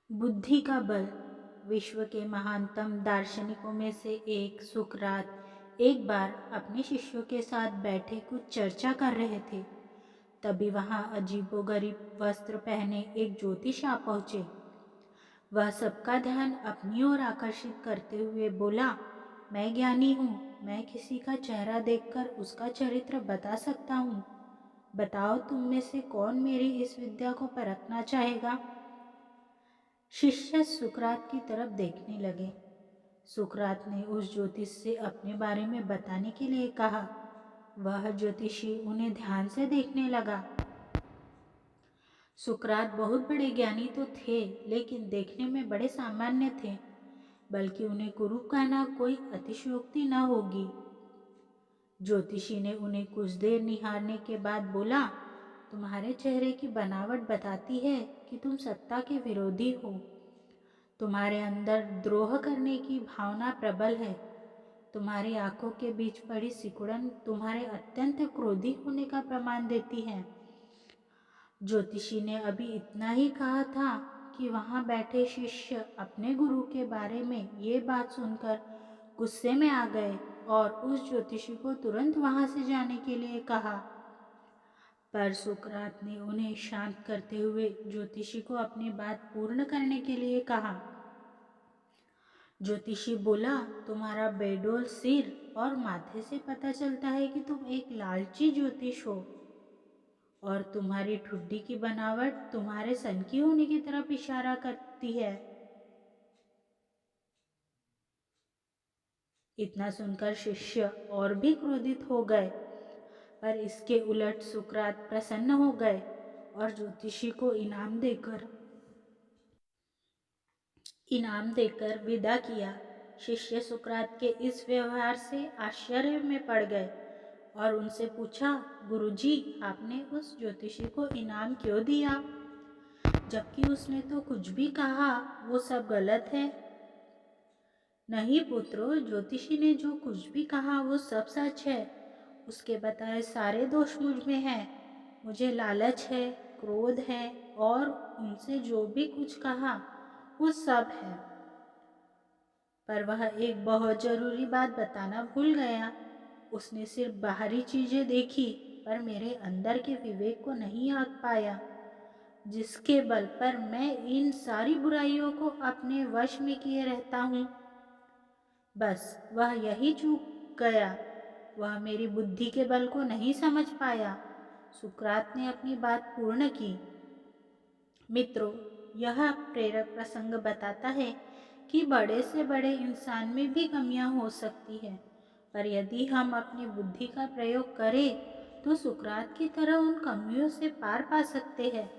बुद्धि का बल। विश्व के महानतम दार्शनिकों में से एक सुकरात एक बार अपने शिष्यों के साथ बैठे कुछ चर्चा कर रहे थे। तभी वहां अजीबोगरीब वस्त्र पहने एक ज्योतिष आ पहुंचे। वह सबका ध्यान अपनी ओर आकर्षित करते हुए बोला, मैं ज्ञानी हूँ, मैं किसी का चेहरा देखकर उसका चरित्र बता सकता हूँ। बताओ, तुम में से कौन मेरी इस विद्या को परखना चाहेगा? शिष्य सुकरात की तरफ देखने लगे। सुकरात ने उस ज्योतिष से अपने बारे में बताने के लिए कहा। वह ज्योतिषी उन्हें ध्यान से देखने लगा। सुकरात बहुत बड़े ज्ञानी तो थे, लेकिन देखने में बड़े सामान्य थे, बल्कि उन्हें कुरूप कहना कोई अतिशयोक्ति न होगी। ज्योतिषी ने उन्हें कुछ देर निहारने के बाद बोला, तुम्हारे चेहरे की बनावट बताती है कि तुम सत्ता के विरोधी हो। तुम्हारे अंदर द्रोह करने की भावना प्रबल है। तुम्हारी आंखों के बीच पड़ी सिकुड़न तुम्हारे अत्यंत क्रोधी होने का प्रमाण देती है। ज्योतिषी ने अभी इतना ही कहा था कि वहां बैठे शिष्य अपने गुरु के बारे में ये बात सुनकर गुस्से में आ गए और उस ज्योतिषी को तुरंत वहां से जाने के लिए कहा। पर सुकरात ने उन्हें शांत करते हुए ज्योतिषी को अपनी बात पूर्ण करने के लिए कहा। ज्योतिषी बोला, तुम्हारा बेडोल सिर और माथे से पता चलता है कि तुम एक लालची ज्योतिष हो, और तुम्हारी ठुड्डी की बनावट तुम्हारे सनकी होने की तरफ इशारा करती है। इतना सुनकर शिष्य और भी क्रोधित हो गए, पर इसके उलट सुकरात प्रसन्न हो गए और ज्योतिषी को इनाम देकर विदा किया। शिष्य सुकरात के इस व्यवहार से आश्चर्य में पड़ गए और उनसे पूछा, गुरुजी, आपने उस ज्योतिषी को इनाम क्यों दिया, जबकि उसने तो कुछ भी कहा वो सब गलत है? नहीं पुत्रो, ज्योतिषी ने जो कुछ भी कहा वो सब सच है। उसके बताए सारे दोष मुझ में हैं। मुझे लालच है, क्रोध है, और उनसे जो भी कुछ कहा वो सब है। पर वह एक बहुत जरूरी बात बताना भूल गया। उसने सिर्फ बाहरी चीजें देखी, पर मेरे अंदर के विवेक को नहीं आंक पाया, जिसके बल पर मैं इन सारी बुराइयों को अपने वश में किए रहता हूँ। बस वह यही चूक गया। वह मेरी बुद्धि के बल को नहीं समझ पाया। सुकरात ने अपनी बात पूर्ण की। मित्रों, यह प्रेरक प्रसंग बताता है कि बड़े से बड़े इंसान में भी कमियां हो सकती है, पर यदि हम अपनी बुद्धि का प्रयोग करें तो सुकरात की तरह उन कमियों से पार पा सकते हैं।